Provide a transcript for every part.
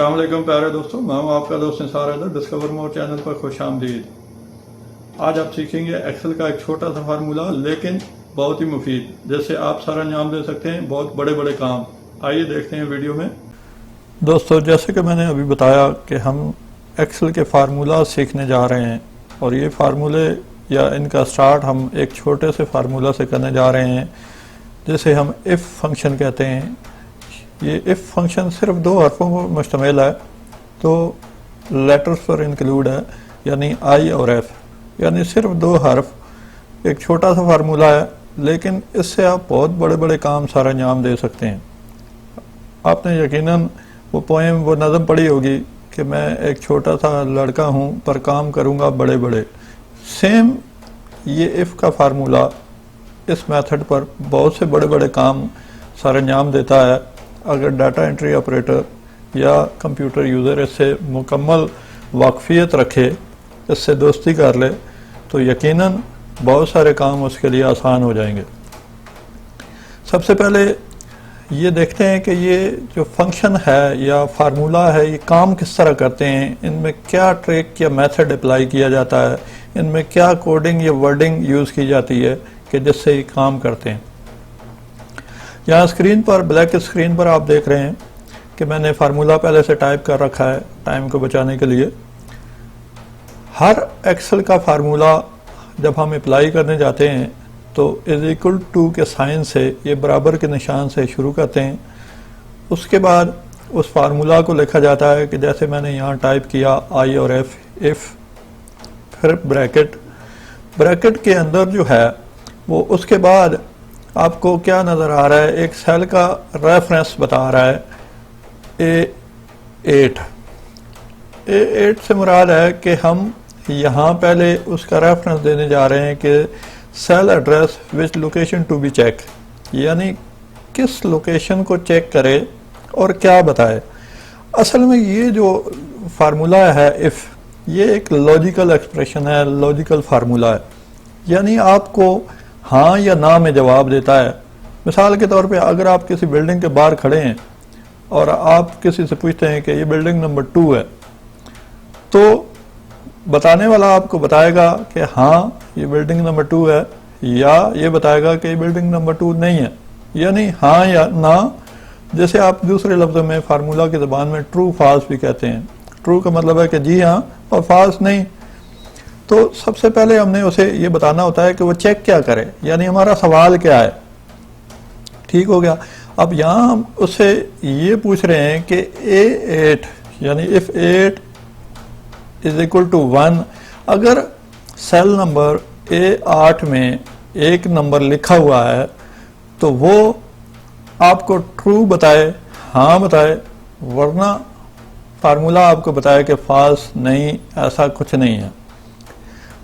अस्सलाम वालेकुम प्यारे दोस्तों, मैं हूं आपका दोस्त निसार हैदर। डिस्कवर मोर चैनल पर खुश आमदीद। आज आप सीखेंगे एक्सेल का एक छोटा सा फार्मूला लेकिन बहुत ही मुफीद, जिससे आप सारा अंजाम दे सकते हैं बहुत बड़े बड़े काम। आइए देखते हैं वीडियो में। दोस्तों, जैसे कि मैंने अभी बताया कि हम एक्सेल के फार्मूला सीखने जा रहे हैं और ये फार्मूले या इनका स्टार्ट हम एक छोटे से फार्मूला से करने जा रहे हैं जिसे हम इफ़ फंक्शन कहते हैं। ये इफ़ फंक्शन सिर्फ दो हरफों पर मुश्तमिल है, तो लेटर्स पर इंक्लूड है, यानी आई और एफ, यानी सिर्फ दो हर्फ। एक छोटा सा फार्मूला है लेकिन इससे आप बहुत बड़े बड़े काम सारा अंजाम दे सकते हैं। आपने यकीनन वो पोएम, वो नज़म पढ़ी होगी कि मैं एक छोटा सा लड़का हूँ पर काम करूँगा बड़े बड़े। सेम ये इफ़ का फार्मूला इस मेथड पर बहुत से बड़े बड़े काम सारा अंजाम देता है। अगर डाटा एंट्री ऑपरेटर या कंप्यूटर यूज़र इससे मुकम्मल वाकफियत रखे, इससे दोस्ती कर ले, तो यकीनन बहुत सारे काम उसके लिए आसान हो जाएंगे। सबसे पहले ये देखते हैं कि ये जो फंक्शन है या फार्मूला है, ये काम किस तरह करते हैं, इनमें क्या ट्रिक या मेथड अप्लाई किया जाता है, इनमें क्या कोडिंग या वर्डिंग यूज़ की जाती है कि जिससे ये काम करते हैं। यहाँ स्क्रीन पर, ब्लैक स्क्रीन पर आप देख रहे हैं कि मैंने फार्मूला पहले से टाइप कर रखा है टाइम को बचाने के लिए। हर एक्सेल का फार्मूला जब हम अप्लाई करने जाते हैं तो इज इक्वल टू के साइन से, ये बराबर के निशान से शुरू करते हैं। उसके बाद उस फार्मूला को लिखा जाता है कि जैसे मैंने यहाँ टाइप किया आई और एफ, इफ़, फिर ब्रैकेट। ब्रैकेट के अंदर जो है वो उसके बाद आपको क्या नज़र आ रहा है, एक सेल का रेफरेंस बता रहा है A8। A8 से मुराद है कि हम यहाँ पहले उसका रेफरेंस देने जा रहे हैं कि cell address which location to be check, यानी किस लोकेशन को चेक करे और क्या बताए। असल में ये जो फार्मूला है इफ़, ये एक लॉजिकल एक्सप्रेशन है, लॉजिकल फार्मूला है, यानी आपको हाँ या ना में जवाब देता है। मिसाल के तौर पे अगर आप किसी बिल्डिंग के बाहर खड़े हैं और आप किसी से पूछते हैं कि ये बिल्डिंग नंबर 2 है, तो बताने वाला आपको बताएगा कि हाँ ये बिल्डिंग नंबर 2 है, या ये बताएगा कि ये बिल्डिंग नंबर 2 नहीं है, यानी हाँ या ना। जैसे आप दूसरे लफ्ज़ों में फार्मूला की ज़बान में ट्रू फॉल्स भी कहते हैं। ट्रू का मतलब है कि जी हाँ, और फॉल्स नहीं। तो सबसे पहले हमने उसे ये बताना होता है कि वो चेक क्या करे, यानी हमारा सवाल क्या है। ठीक हो गया। अब यहाँ हम उससे ये पूछ रहे हैं कि A8 यानी इफ़ 8 इज इक्वल टू 1, अगर सेल नंबर A8 में एक नंबर लिखा हुआ है तो वो आपको ट्रू बताए, हाँ बताए, वरना फार्मूला आपको बताए कि फॉल्स नहीं, ऐसा कुछ नहीं है।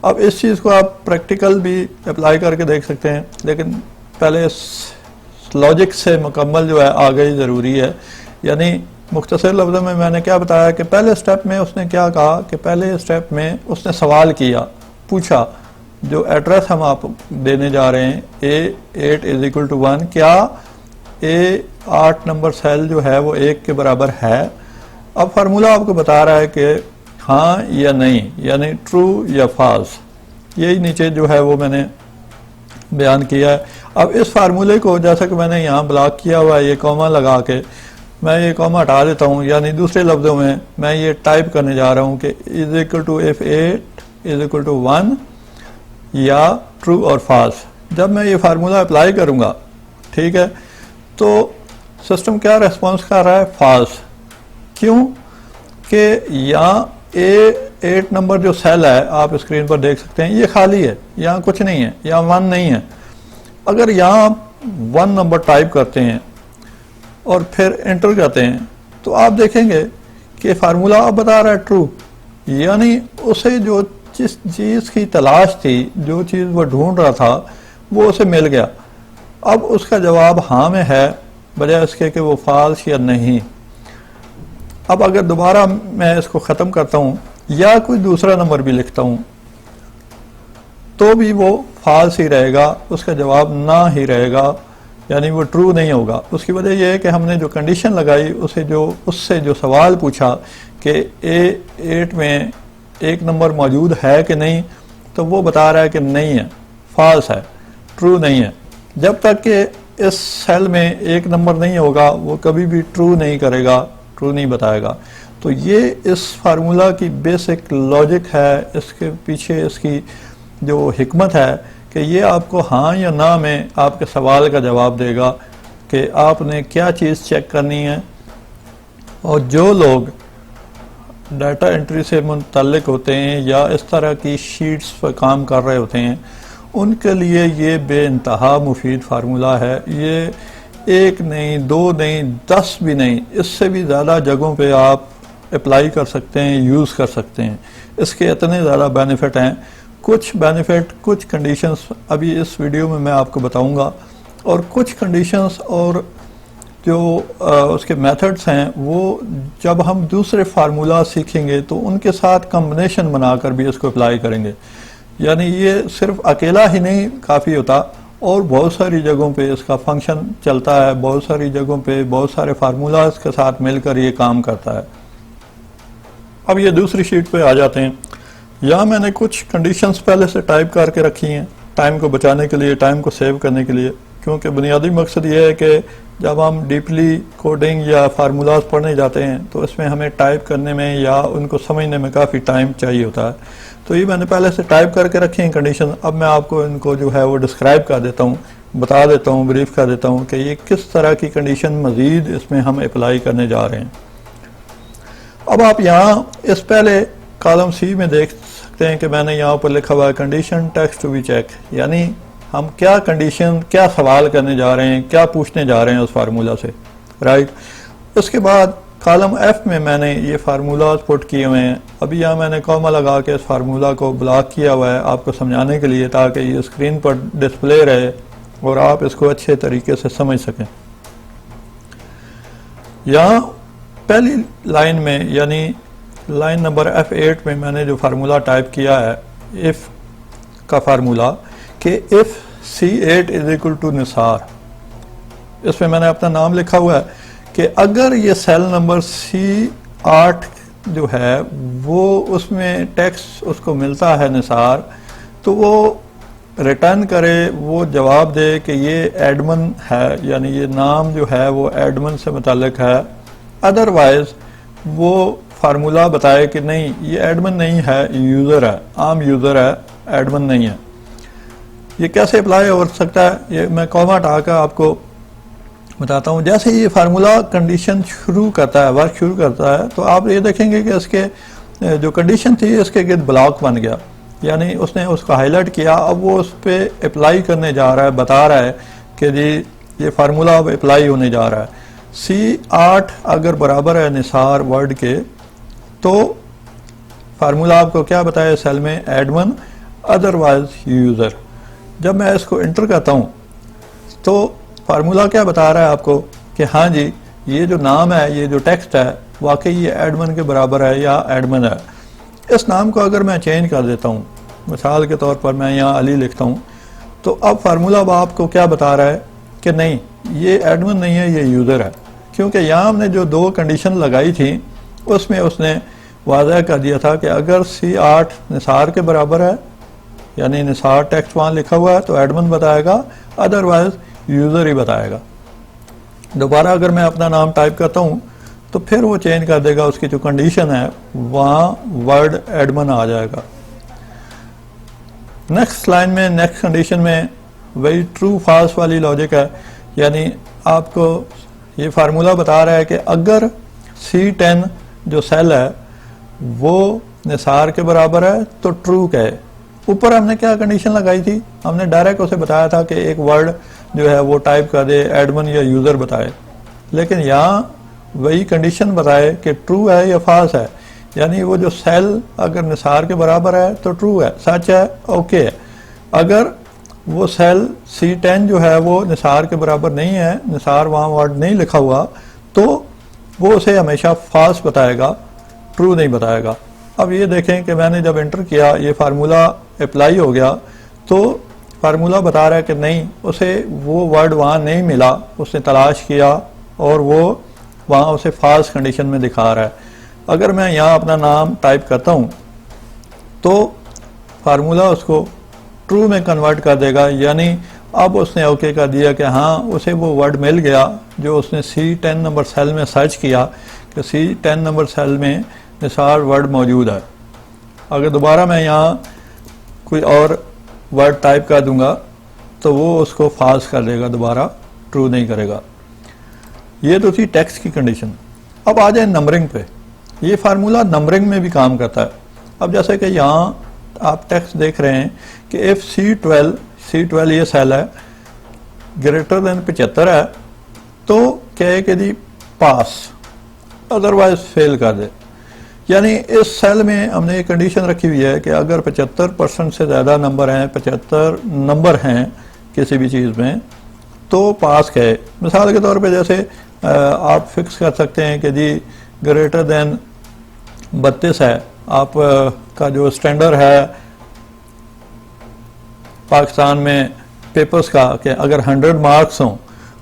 अब इस चीज़ को आप प्रैक्टिकल भी अप्लाई करके देख सकते हैं, लेकिन पहले लॉजिक से मुकम्मल जो है आगे ज़रूरी है। यानी मुख्तसर लफ्ज़ों में मैंने क्या बताया कि पहले स्टेप में उसने क्या कहा कि पहले स्टेप में उसने सवाल किया, पूछा जो एड्रेस हम आप देने जा रहे हैं A8 इज इक्वल टू 1, क्या A8 नंबर सेल जो है वो 1 के बराबर है। अब फार्मूला आपको बता रहा है कि हाँ या नहीं, यानी ट्रू या फॉल्स। यही नीचे जो है वो मैंने बयान किया है। अब इस फार्मूले को जैसा कि मैंने यहाँ ब्लॉक किया हुआ है, ये कॉमा लगा के मैं ये कॉमा हटा देता हूँ, यानी दूसरे लफ्ज़ों में मैं ये टाइप करने जा रहा हूँ कि is equal to if 8 is equal to 1, या ट्रू और फॉल्स। जब मैं ये फार्मूला अप्लाई करूँगा, ठीक है, तो सिस्टम क्या रेस्पॉन्स कर रहा है, फॉल्स। क्यों कि यहाँ A8 नंबर जो सेल है आप स्क्रीन पर देख सकते हैं, ये खाली है, यहाँ कुछ नहीं है, यहाँ 1 नहीं है। अगर यहाँ आप 1 नंबर टाइप करते हैं और फिर एंटर करते हैं तो आप देखेंगे कि फार्मूला आप बता रहा है ट्रू, यानी उसे जो जिस चीज़ की तलाश थी, जो चीज़ वो ढूंढ रहा था, वो उसे मिल गया। अब उसका जवाब हाँ में है, बजाय इसके कि वो फॉल्स या नहीं। अब अगर दोबारा मैं इसको ख़त्म करता हूँ या कोई दूसरा नंबर भी लिखता हूँ तो भी वो फॉल्स ही रहेगा, उसका जवाब ना ही रहेगा, यानी वो ट्रू नहीं होगा। उसकी वजह यह है कि हमने जो कंडीशन लगाई उससे जो सवाल पूछा कि A8 में एक नंबर मौजूद है कि नहीं, तो वो बता रहा है कि नहीं है, फॉल्स है, ट्रू नहीं है। जब तक कि इस सेल में एक नंबर नहीं होगा वो कभी भी ट्रू नहीं करेगा, ट्रू नहीं बताएगा। तो ये इस फार्मूला की बेसिक लॉजिक है, इसके पीछे इसकी जो हिकमत है कि ये आपको हाँ या ना में आपके सवाल का जवाब देगा कि आपने क्या चीज़ चेक करनी है। और जो लोग डाटा एंट्री से मुतल्लिक होते हैं या इस तरह की शीट्स पर काम कर रहे होते हैं, उनके लिए ये बेइंतहा मुफीद फार्मूला है। ये एक नहीं, दो नहीं, 10 भी नहीं, इससे भी ज़्यादा जगहों पे आप अप्लाई कर सकते हैं, यूज़ कर सकते हैं। इसके इतने ज़्यादा बेनिफिट हैं। कुछ बेनिफिट, कुछ कंडीशंस अभी इस वीडियो में मैं आपको बताऊंगा, और कुछ कंडीशंस और जो उसके मेथड्स हैं वो जब हम दूसरे फार्मूला सीखेंगे तो उनके साथ कॉम्बिनेशन बनाकर भी इसको अप्लाई करेंगे। यानी ये सिर्फ अकेला ही नहीं काफ़ी होता, और बहुत सारी जगहों पे इसका फंक्शन चलता है, बहुत सारी जगहों पे बहुत सारे फार्मूलाज के साथ मिलकर ये काम करता है। अब ये दूसरी शीट पे आ जाते हैं। यहाँ मैंने कुछ कंडीशंस पहले से टाइप करके रखी हैं टाइम को बचाने के लिए, टाइम को सेव करने के लिए, क्योंकि बुनियादी मकसद ये है कि जब हम डीपली कोडिंग या फार्मूलाज पढ़ने जाते हैं तो इसमें हमें टाइप करने में या उनको समझने में काफ़ी टाइम चाहिए होता है। तो ये मैंने पहले से टाइप करके रखी हैं कंडीशन। अब मैं आपको इनको जो है वो डिस्क्राइब कर देता हूँ, बता देता हूँ, ब्रीफ कर देता हूँ कि ये किस तरह की कंडीशन मज़ीद इसमें हम अप्लाई करने जा रहे हैं। अब आप यहाँ इस पहले कॉलम सी में देख सकते हैं कि मैंने यहाँ पर लिखा हुआ है condition text to be check, यानी हम क्या कंडीशन, क्या सवाल करने जा रहे हैं, क्या पूछने जा रहे हैं उस फार्मूला से, राइट। उसके बाद कॉलम एफ में मैंने ये फार्मूलाज पुट किए हुए हैं। अभी यहाँ मैंने कॉमा लगा के इस फार्मूला को ब्लॉक किया हुआ है आपको समझाने के लिए, ताकि ये स्क्रीन पर डिस्प्ले रहे और आप इसको अच्छे तरीके से समझ सकें। यहाँ पहली लाइन में यानी लाइन नंबर F8 में मैंने जो फार्मूला टाइप किया है, इफ़ का फार्मूला, कि if C8 is equal to Nisar, इसमें मैंने अपना नाम लिखा हुआ है कि अगर ये सेल नंबर C8 जो है वो उसमें टेक्स्ट उसको मिलता है निसार, तो वो रिटर्न करे, वो जवाब दे कि ये एडमन है, यानी ये नाम जो है वो एडमन से मुताल्लिक है। अदरवाइज वो फार्मूला बताए कि नहीं ये एडमन नहीं है, यूज़र है, आम यूज़र है, एडमन नहीं है। ये कैसे अप्लाई हो सकता है ये मैं कॉमा हटाकर आपको बताता हूँ। जैसे ये फार्मूला कंडीशन शुरू करता है, वर्क शुरू करता है, तो आप ये देखेंगे कि इसके जो कंडीशन थी इसके गिर्द ब्लॉक बन गया, यानी उसने उसको हाईलाइट किया। अब वो उस पर अप्लाई करने जा रहा है, बता रहा है कि जी ये फार्मूला अब अप्लाई होने जा रहा है। C8 अगर बराबर है निसार वर्ड के, तो फार्मूला आपको क्या बताया सेल में, एडमन, अदरवाइज यूज़र। जब मैं इसको एंटर करता हूँ तो फार्मूला क्या बता रहा है आपको कि हाँ जी ये जो नाम है, ये जो टेक्स्ट है, वाकई ये एडमन के बराबर है या एडमन है। इस नाम को अगर मैं चेंज कर देता हूँ, मिसाल के तौर पर मैं यहाँ अली लिखता हूँ, तो अब फार्मूला आपको क्या बता रहा है कि नहीं ये एडमन नहीं है, ये यूज़र है। क्योंकि यहाँ हमने जो दो कंडीशन लगाई थी उसमें उसने वाज़ह कर दिया था कि अगर C8 निसार के बराबर है, यानी निसार टेक्स्ट वहाँ लिखा हुआ है, तो एडमन बताएगा, अदरवाइज यूज़र ही बताएगा। दोबारा अगर मैं अपना नाम टाइप करता हूँ तो फिर वो चेंज कर देगा, उसकी जो कंडीशन है वहाँ वर्ड एडमन आ जाएगा। नेक्स्ट लाइन में, नेक्स्ट कंडीशन में वही ट्रू फॉल्स वाली लॉजिक है, यानी आपको ये फार्मूला बता रहा है कि अगर C10 जो सेल है वो निसार के बराबर है तो ट्रू कहे। ऊपर हमने क्या कंडीशन लगाई थी, हमने डायरेक्ट उसे बताया था कि एक वर्ड जो है वो टाइप कर दे, एडमन या यूज़र बताए, लेकिन यहाँ वही कंडीशन बताए कि ट्रू है या फॉल्स है, यानी वो जो सेल अगर निसार के बराबर है तो ट्रू है, सच है, ओके है। अगर वो सेल C10 जो है वो निसार के बराबर नहीं है, निसार वहाँ वर्ड नहीं लिखा हुआ, तो वो उसे हमेशा फॉल्स बताएगा, ट्रू नहीं बताएगा। अब ये देखें कि मैंने जब एंटर किया ये फार्मूला अप्लाई हो गया, तो फार्मूला बता रहा है कि नहीं, उसे वो वर्ड वहाँ नहीं मिला, उसने तलाश किया और वो वहाँ उसे फॉल्स कंडीशन में दिखा रहा है। अगर मैं यहाँ अपना नाम टाइप करता हूँ तो फार्मूला उसको ट्रू में कन्वर्ट कर देगा, यानी अब उसने ओके कर दिया कि हाँ उसे वो वर्ड मिल गया जो उसने C10 नंबर सेल में सर्च किया कि C10 नंबर सेल में निसार वर्ड मौजूद है। अगर दोबारा मैं यहाँ कोई और वर्ड टाइप कर दूंगा तो वो उसको फॉल्स कर देगा, दोबारा ट्रू नहीं करेगा। ये तो थी टेक्स्ट की कंडीशन। अब आ जाए नंबरिंग पे। ये फार्मूला नंबरिंग में भी काम करता है। अब जैसे कि यहाँ आप टेक्स्ट देख रहे हैं कि इफ C12 ये सेल है ग्रेटर देन 75 है तो क्या है कि जी पास, अदरवाइज फेल कर दे। यानी इस सेल में हमने एक कंडीशन रखी हुई है कि अगर 75% से ज़्यादा नंबर हैं, 75 नंबर हैं किसी भी चीज़ में, तो पास कहे। मिसाल के तौर पे जैसे आप फिक्स कर सकते हैं कि जी ग्रेटर देन 32 है आप का जो स्टैंडर्ड है पाकिस्तान में पेपर्स का, कि अगर 100 मार्क्स हों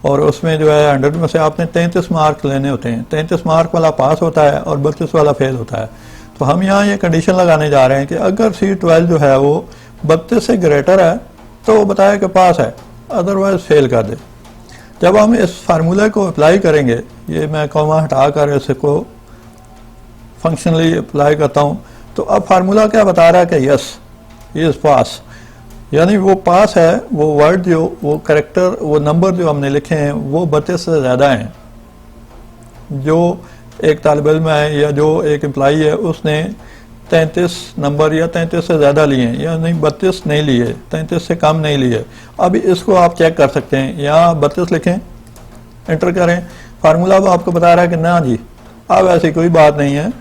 और उसमें जो है 100 में से आपने 33 मार्क लेने होते हैं, 33 मार्क वाला पास होता है और 32 वाला फेल होता है। तो हम यहाँ ये कंडीशन लगाने जा रहे हैं कि अगर C12 जो है वो 32 से ग्रेटर है तो वो बताया कि पास है, अदरवाइज फेल कर दे। जब हम इस फार्मूले को अप्लाई करेंगे, ये मैं कॉमा हटा कर इसको फंक्शनली अप्लाई करता हूँ, तो अब फार्मूला क्या बता रहा है कि यस ही इज़ पास, यानी वो पास है। वो वर्ड जो वो करेक्टर वो नंबर जो हमने लिखे हैं वो 32 से ज़्यादा हैं। जो एक तालिब इल्म है या जो एक एम्प्लॉई है उसने 33 नंबर या 33 से ज़्यादा लिए हैं, या नहीं 32 नहीं लिए, 33 से कम नहीं लिए। अभी इसको आप चेक कर सकते हैं, यहाँ 32 लिखें, एंटर करें, फार्मूला अब आपको बता रहा है कि ना जी अब ऐसी कोई बात नहीं है,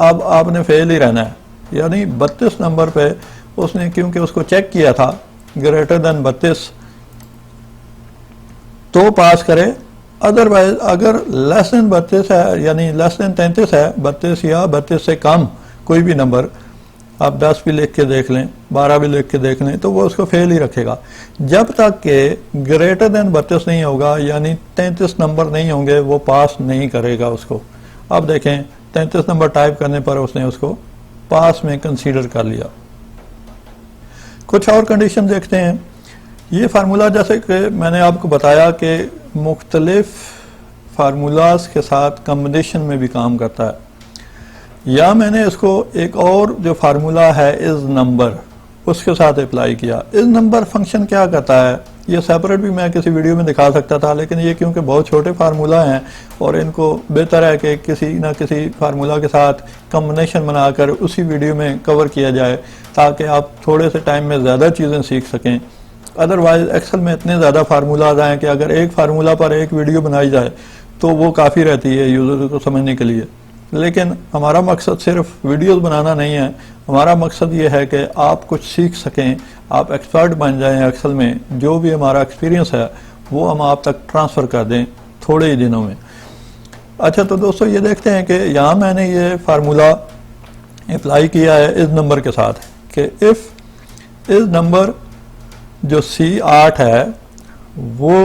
अब आपने फेल ही रहना है। यानी 32 नंबर पे उसने, क्योंकि उसको चेक किया था ग्रेटर देन 32 तो पास करे, अदरवाइज अगर लेस देन 32 है यानी लेस देन 33 है, 32 या 32 से कम कोई भी नंबर, आप 10 भी लिख के देख लें, 12 भी लिख के देख लें, तो वो उसको फेल ही रखेगा जब तक कि ग्रेटर देन 32 नहीं होगा, यानी 33 नंबर नहीं होंगे, वो पास नहीं करेगा उसको। अब देखें 33 नंबर टाइप करने पर उसने उसको पास में कंसीडर कर लिया। कुछ और कंडीशन देखते हैं। ये फार्मूला जैसे कि मैंने आपको बताया कि मुख्तलिफ फार्मूलाज के साथ कम्बिनेशन में भी काम करता है। या मैंने इसको एक और जो फार्मूला है इस नंबर उसके साथ अप्लाई किया। इस नंबर फंक्शन क्या करता है, ये सेपरेट भी मैं किसी वीडियो में दिखा सकता था, लेकिन ये क्योंकि बहुत छोटे फार्मूला हैं और इनको बेहतर है कि किसी ना किसी फार्मूला के साथ कम्बिनेशन बनाकर उसी वीडियो में कवर किया जाए, ताकि आप थोड़े से टाइम में ज़्यादा चीज़ें सीख सकें। अदरवाइज एक्सेल में इतने ज़्यादा फार्मूलाज आए कि अगर एक फार्मूला पर एक वीडियो बनाई जाए तो वो काफ़ी रहती है यूज़र को समझने के लिए। लेकिन हमारा मकसद सिर्फ वीडियोस बनाना नहीं है, हमारा मकसद ये है कि आप कुछ सीख सकें, आप एक्सपर्ट बन जाएं एक्सेल में। जो भी हमारा एक्सपीरियंस है वो हम आप तक ट्रांसफ़र कर दें थोड़े ही दिनों में। अच्छा, तो दोस्तों ये देखते हैं कि यहाँ मैंने ये फार्मूला अप्लाई किया है इस नंबर के साथ कि इफ़ इस नंबर जो C8 है वो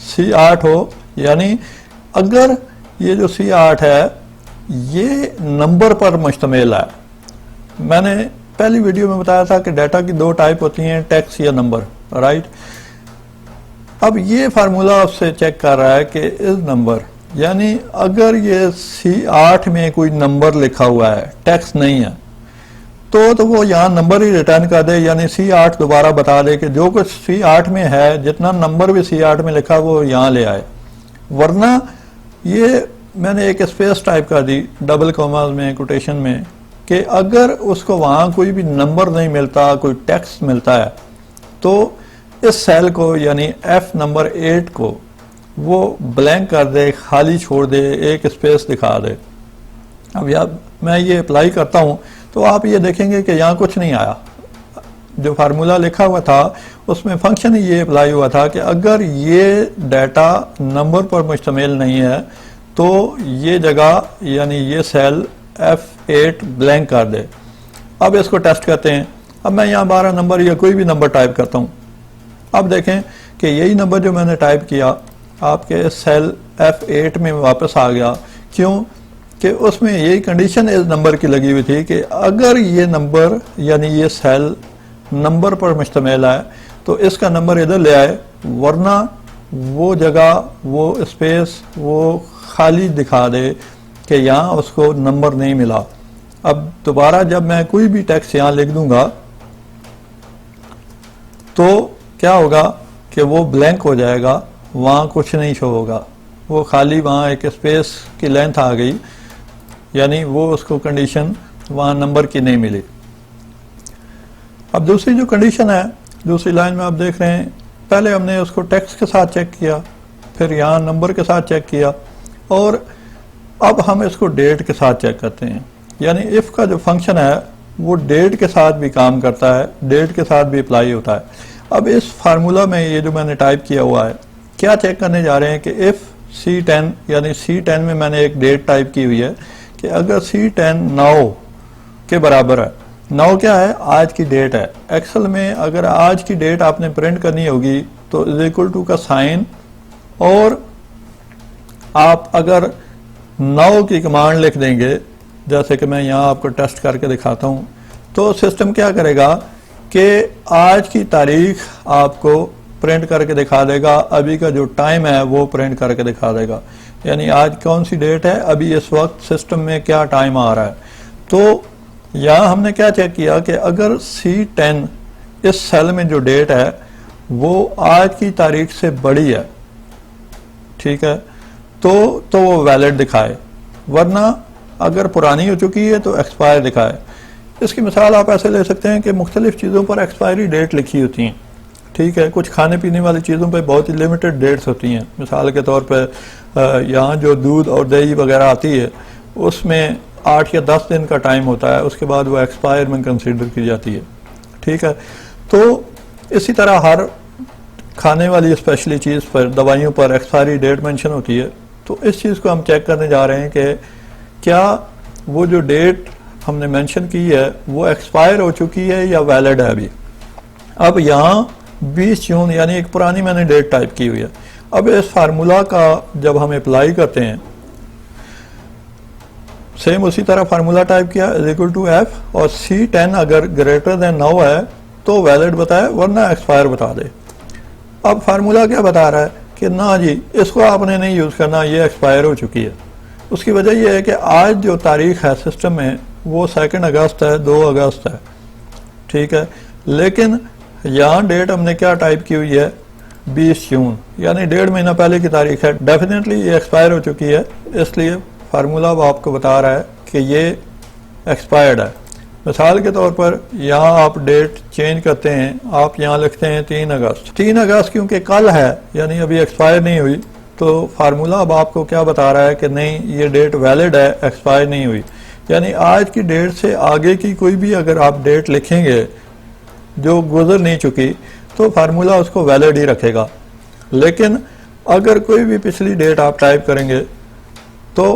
C8 हो, यानी अगर ये जो C8 है ये नंबर पर मुश्तमिल है। मैंने पहली वीडियो में बताया था कि डाटा की दो टाइप होती हैं, टेक्स्ट या नंबर, राइट। अब ये फार्मूला आपसे चेक कर रहा है कि इस नंबर, यानी अगर ये C8 में कोई नंबर लिखा हुआ है, टेक्स्ट नहीं है, तो वो यहाँ नंबर ही रिटर्न कर दे, यानी C8 दोबारा बता दे कि जो कुछ C8 में है, जितना नंबर भी C8 में लिखा वो यहाँ ले आए। वरना ये मैंने एक स्पेस टाइप कर दी डबल कॉमास में, कोटेशन में, कि अगर उसको वहाँ कोई भी नंबर नहीं मिलता, कोई टेक्स्ट मिलता है, तो इस सेल को यानी F नंबर 8 को वो ब्लैंक कर दे, खाली छोड़ दे, एक स्पेस दिखा दे। अब यार मैं ये अप्लाई करता हूँ तो आप ये देखेंगे कि यहाँ कुछ नहीं आया। जो फार्मूला लिखा हुआ था उसमें फंक्शन ही ये अप्लाई हुआ था कि अगर ये डाटा नंबर पर मुश्तमिल नहीं है तो ये जगह यानी ये सेल F8 ब्लैंक कर दे। अब इसको टेस्ट करते हैं। अब मैं यहाँ 12 नंबर या कोई भी नंबर टाइप करता हूँ। अब देखें कि यही नंबर जो मैंने टाइप किया आपके सेल F8 में वापस आ गया। क्यों? कि उसमें यही कंडीशन इस नंबर की लगी हुई थी कि अगर ये नंबर यानी ये सेल नंबर पर मुश्तमिल है तो इसका नंबर इधर ले आए, वरना वो जगह, वो स्पेस, वो खाली दिखा दे कि यहाँ उसको नंबर नहीं मिला। अब दोबारा जब मैं कोई भी टेक्स्ट यहाँ लिख दूंगा तो क्या होगा कि वो ब्लैंक हो जाएगा, वहाँ कुछ नहीं शो होगा, वो खाली वहाँ एक स्पेस की लेंथ आ गई, यानी वो उसको कंडीशन वहाँ नंबर की नहीं मिली। अब दूसरी जो कंडीशन है, दूसरी लाइन में आप देख रहे हैं, पहले हमने उसको टेक्स्ट के साथ चेक किया, फिर यहाँ नंबर के साथ चेक किया, और अब हम इसको डेट के साथ चेक करते हैं। यानी इफ़ का जो फंक्शन है वो डेट के साथ भी काम करता है, डेट के साथ भी अप्लाई होता है। अब इस फार्मूला में ये जो मैंने टाइप किया हुआ है, क्या चेक करने जा रहे हैं कि इफ़ C10 यानी C10 में मैंने एक डेट टाइप की हुई है कि अगर C10 9 के बराबर है, 9 क्या है? आज की डेट है। एक्सेल में अगर आज की डेट आपने प्रिंट करनी होगी तो इज इक्वल टू का साइन, और आप अगर 9 की कमांड लिख देंगे, जैसे कि मैं यहाँ आपको टेस्ट करके दिखाता हूँ, तो सिस्टम क्या करेगा कि आज की तारीख आपको प्रिंट करके दिखा देगा, अभी का जो टाइम है वो प्रिंट करके दिखा देगा। यानी आज कौन सी डेट है, अभी इस वक्त सिस्टम में क्या टाइम आ रहा है। तो यहाँ हमने क्या चेक किया कि अगर C10 इस सेल में जो डेट है वो आज की तारीख से बड़ी है, ठीक है, तो वो वैलिड दिखाए, वरना अगर पुरानी हो चुकी है तो एक्सपायर दिखाए। इसकी मिसाल आप ऐसे ले सकते हैं कि मुख्तलिफ चीज़ों पर एक्सपायरी डेट लिखी होती हैं, ठीक है। कुछ खाने पीने वाली चीज़ों पर बहुत ही लिमिटेड डेट्स होती हैं। मिसाल के तौर पर यहाँ जो दूध और दही वगैरह आती है उसमें 8 या 10 दिन का टाइम होता है, उसके बाद वो एक्सपायर में कंसीडर की जाती है, ठीक है। तो इसी तरह हर खाने वाली स्पेशली चीज़ पर, दवाइयों पर एक्सपायरी डेट मेंशन होती है। तो इस चीज़ को हम चेक करने जा रहे हैं कि क्या वो जो डेट हमने मेंशन की है वो एक्सपायर हो चुकी है या वैलिड है अभी। अब यहाँ 20 जून यानी एक पुरानी मैंने डेट टाइप की हुई है। अब इस फार्मूला का जब हम अप्लाई करते हैं, सेम उसी तरह फार्मूला टाइप किया इज इक्वल टू एफ, और C10 अगर ग्रेटर देन 9 है तो वैलिड बताए, वरना एक्सपायर बता दे। अब फार्मूला क्या बता रहा है कि ना जी, इसको आपने नहीं यूज़ करना, ये एक्सपायर हो चुकी है। उसकी वजह यह है कि आज जो तारीख है सिस्टम में वो 2 अगस्त है, 2 अगस्त है, ठीक है। लेकिन यहाँ डेट हमने क्या टाइप की हुई है, 20 जून, यानी 1.5 महीना पहले की तारीख है। डेफिनेटली ये एक्सपायर हो चुकी है, इसलिए फार्मूला अब आपको बता रहा है कि ये एक्सपायर्ड है। मिसाल के तौर पर यहाँ आप डेट चेंज करते हैं, आप यहाँ लिखते हैं 3 अगस्त। 3 अगस्त क्योंकि कल है, यानी अभी एक्सपायर नहीं हुई, तो फार्मूला अब आपको क्या बता रहा है कि नहीं, ये डेट वैलिड है, एक्सपायर नहीं हुई। यानी आज की डेट से आगे की कोई भी अगर आप डेट लिखेंगे जो गुजर नहीं चुकी, तो फार्मूला उसको वैलिड ही रखेगा। लेकिन अगर कोई भी पिछली डेट आप टाइप करेंगे तो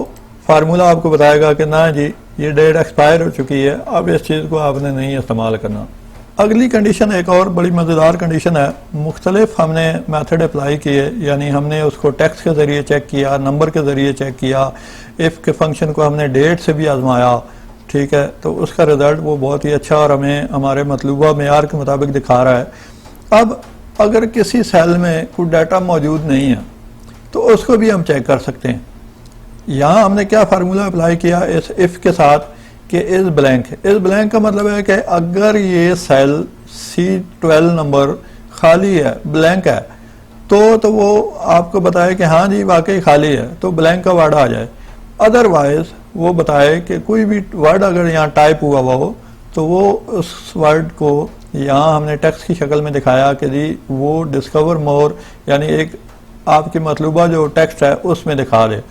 फार्मूला आपको बताएगा कि ना जी, ये डेट एक्सपायर हो चुकी है, अब इस चीज़ को आपने नहीं इस्तेमाल करना। अगली कंडीशन एक और बड़ी मज़ेदार कंडीशन है। मुख्तलिफ हमने मेथड अप्लाई किए, यानी हमने उसको टेक्स्ट के ज़रिए चेक किया, नंबर के ज़रिए चेक किया, इफ़ के फंक्शन को हमने डेट से भी आजमाया, ठीक है। तो उसका रिज़ल्ट वो बहुत ही अच्छा और हमें हमारे मतलूबा मेयार के मुताबिक दिखा रहा है। अब अगर किसी सेल में कोई डाटा मौजूद नहीं है तो उसको भी हम चेक कर सकते हैं। यहाँ हमने क्या फार्मूला अप्लाई किया इस इफ़ के साथ कि इस ब्लैंक का मतलब है कि अगर ये सेल C12 नंबर खाली है, ब्लैंक है, तो वो आपको बताए कि हाँ जी वाकई खाली है, तो ब्लैंक का वर्ड आ जाए। अदरवाइज वो बताए कि कोई भी वर्ड अगर यहाँ टाइप हुआ हो तो वो उस वर्ड को यहाँ हमने टेक्स्ट की शक्ल में दिखाया कि जी वो डिस्कवर मोर, यानी एक आपकी मतलूबा जो टेक्स्ट है उसमें दिखा दे।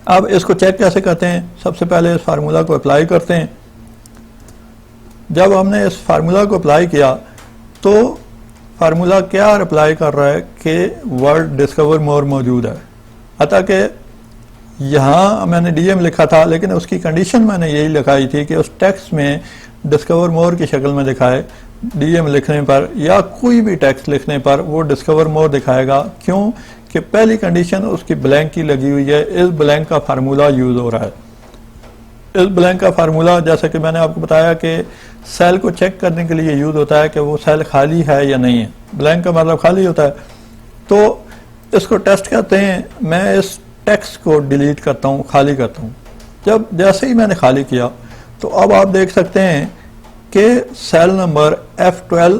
अब इसको चेक कैसे करते हैं? सबसे पहले इस फार्मूला को अप्लाई करते हैं। जब हमने इस फार्मूला को अप्लाई किया तो फार्मूला क्या अप्लाई कर रहा है कि वर्ड डिस्कवर मोर मौजूद है। अतः कि यहाँ मैंने DM लिखा था, लेकिन उसकी कंडीशन मैंने यही लिखाई थी कि उस टेक्स्ट में डिस्कवर मोर की शक्ल में दिखाए, डीएम लिखने पर या कोई भी टेक्स्ट लिखने पर वो डिस्कवर मोर दिखाएगा। क्यों? कि पहली कंडीशन उसकी ब्लैंक की लगी हुई है, इस ब्लैंक का फार्मूला यूज हो रहा है। इस ब्लैंक का फार्मूला जैसे कि मैंने आपको बताया कि सेल को चेक करने के लिए यूज होता है कि वो सेल खाली है या नहीं है। ब्लैंक का मतलब खाली होता है। तो इसको टेस्ट कहते हैं। मैं इस टेक्स्ट को डिलीट करता हूँ, खाली करता हूँ। जब जैसे ही मैंने खाली किया तो अब आप देख सकते हैं कि सेल नंबर F12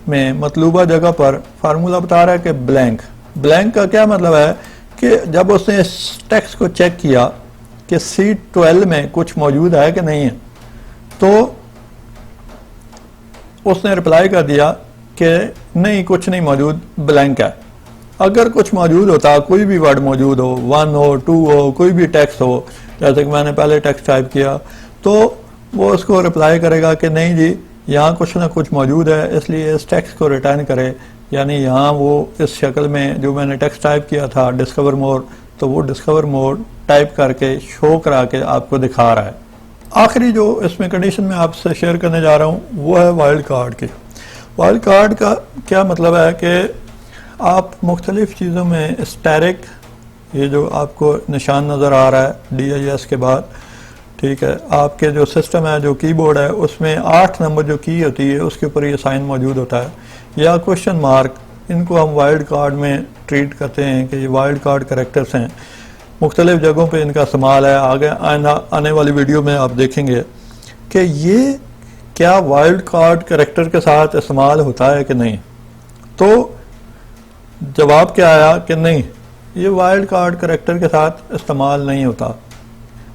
में मतलूबा जगह पर फार्मूला बता रहा है कि ब्लैंक। ब्लैंक का क्या मतलब है कि जब उसने इस टेक्स्ट को चेक किया कि C12 में कुछ मौजूद है कि नहीं है, तो उसने रिप्लाई कर दिया कि नहीं, कुछ नहीं मौजूद, ब्लैंक है। अगर कुछ मौजूद होता, कोई भी वर्ड मौजूद हो, 1 हो, 2 हो, कोई भी टेक्स्ट हो, जैसे कि मैंने पहले टेक्स्ट टाइप किया, तो वो उसको रिप्लाई करेगा कि नहीं जी, यहाँ कुछ ना कुछ मौजूद है, इसलिए इस टेक्स्ट को रिटर्न करे। यानी यहाँ वो इस शक्ल में जो मैंने टेक्स्ट टाइप किया था डिस्कवर मोर, तो वो डिस्कवर मोर टाइप करके शो करा के आपको दिखा रहा है। आखिरी जो इसमें कंडीशन मैं आपसे शेयर करने जा रहा हूँ वो है वाइल्ड कार्ड की। वाइल्ड कार्ड का क्या मतलब है कि आप मुख्तलिफ चीज़ों में स्टैरिक, ये जो आपको निशान नज़र आ रहा है DIS के बाद, ठीक है, आपके जो सिस्टम है, जो कीबोर्ड है, उसमें 8 नंबर जो की होती है उसके ऊपर ये साइन मौजूद होता है, या क्वेश्चन मार्क, इनको हम वाइल्ड कार्ड में ट्रीट करते हैं कि ये वाइल्ड कार्ड कैरेक्टर्स हैं। मुख्तलिफ जगहों पे इनका इस्तेमाल है। आगे आने वाली वीडियो में आप देखेंगे कि ये क्या वाइल्ड कार्ड कैरेक्टर के साथ इस्तेमाल होता है कि नहीं। तो जवाब क्या आया कि नहीं, ये वाइल्ड कार्ड कैरेक्टर के साथ इस्तेमाल नहीं होता।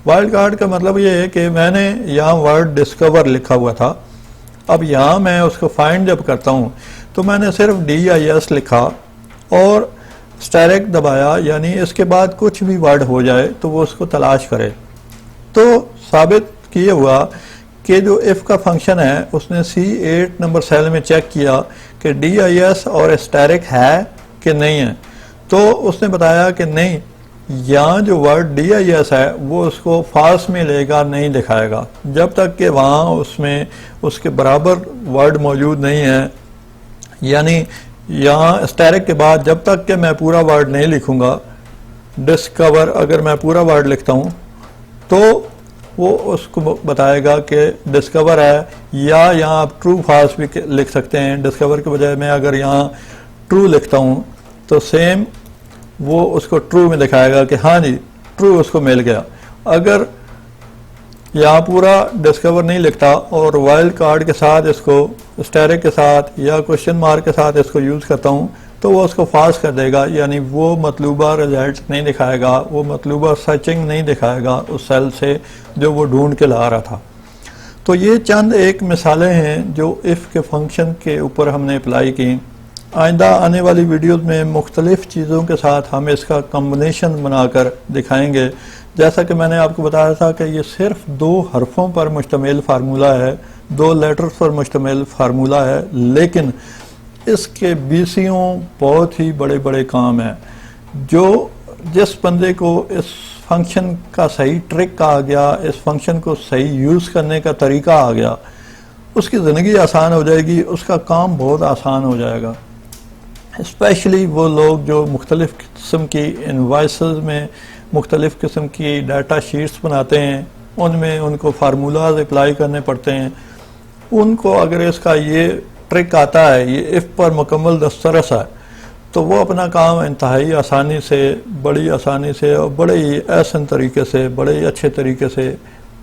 वाइल्ड कार्ड का मतलब ये है कि मैंने यहाँ वर्ड डिस्कवर लिखा हुआ था, अब यहाँ मैं उसको फाइंड जब करता हूँ तो मैंने सिर्फ DIS लिखा और स्टैरिक दबाया, यानी इसके बाद कुछ भी वर्ड हो जाए तो वो उसको तलाश करे। तो साबित किए हुआ कि जो इफ़ का फंक्शन है उसने C8 नंबर सेल में चेक किया कि DIS और स्टैरिक है कि नहीं है, तो उसने बताया कि नहीं, यहाँ जो वर्ड DIS है वो उसको फाल्स में लेगा, नहीं दिखाएगा जब तक कि वहाँ उसमें उसके बराबर वर्ड मौजूद नहीं है। यानी यहाँ स्टैरिक के बाद जब तक कि मैं पूरा वर्ड नहीं लिखूँगा, डिस्कवर अगर मैं पूरा वर्ड लिखता हूँ तो वो उसको बताएगा कि डिस्कवर है, या यहाँ आप ट्रू फाल्स भी लिख सकते हैं। डिस्कवर के बजाय मैं अगर यहाँ ट्रू लिखता हूँ तो सेम वो उसको ट्रू में दिखाएगा कि हाँ जी, ट्रू उसको मिल गया। अगर यहाँ पूरा डिस्कवर नहीं लिखता और वाइल्ड कार्ड के साथ इसको, स्टैरिक के साथ या क्वेश्चन मार्क के साथ इसको यूज़ करता हूँ, तो वो उसको फाल्स कर देगा, यानी वो मतलूबा रिजल्ट नहीं दिखाएगा, वो मतलूबा सर्चिंग नहीं दिखाएगा उस सेल से जो वो ढूंढ के ला रहा था। तो ये चंद एक मिसालें हैं जो इफ़ के फंक्शन के ऊपर हमने अप्लाई की। आइंदा आने वाली वीडियोज़ में मुख्तलिफ़ चीज़ों के साथ हम इसका कम्बिनेशन बनाकर दिखाएंगे। जैसा कि मैंने आपको बताया था कि ये सिर्फ 2 हरफों पर मुश्तमिल फार्मूला है, 2 लेटर्स पर मुश्तमिल फार्मूला है, लेकिन इसके बीसियों बहुत ही बड़े बड़े काम हैं। जो जिस बंदे को इस फंक्शन का सही ट्रिक आ गया, इस फंक्शन को सही यूज़ करने का तरीका आ गया, उसकी ज़िंदगी आसान हो जाएगी, उसका काम बहुत आसान हो जाएगा। स्पेशली वो लोग जो मुख्तलिफ़ किस्म की इनवाइसेस में मुख्तलिफ़ किस्म की डाटा शीट्स बनाते हैं, उनमें उनको फार्मूलाज अप्लाई करने पड़ते हैं, उनको अगर इसका ये ट्रिक आता है, ये इफ़ पर मुकम्मल दस्तरस है, तो वो अपना काम इंतहाई आसानी से, बड़ी आसानी से और बड़े ही आसान तरीके से, बड़े ही अच्छे तरीके से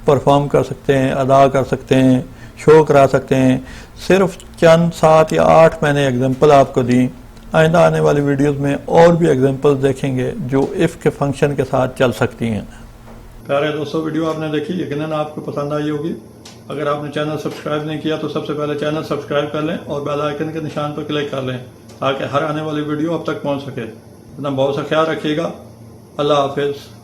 परफॉर्म कर सकते हैं, अदा कर सकते हैं, शो करा सकते हैं। सिर्फ चंद 7 या 8 मैंने एग्जांपल आपको दी। आइंदा आने वाली वीडियोस में और भी एग्जांपल्स देखेंगे जो इफ़ के फंक्शन के साथ चल सकती हैं। प्यारे दोस्तों, वीडियो आपने देखी, यकीनन आपको पसंद आई होगी। अगर आपने चैनल सब्सक्राइब नहीं किया तो सबसे पहले चैनल सब्सक्राइब कर लें और बेल आइकन के निशान पर क्लिक कर लें ताकि हर आने वाली वीडियो अब तक पहुंच सके। अपना बहुत सा ख्याल रखिएगा। अल्लाह हाफिज़।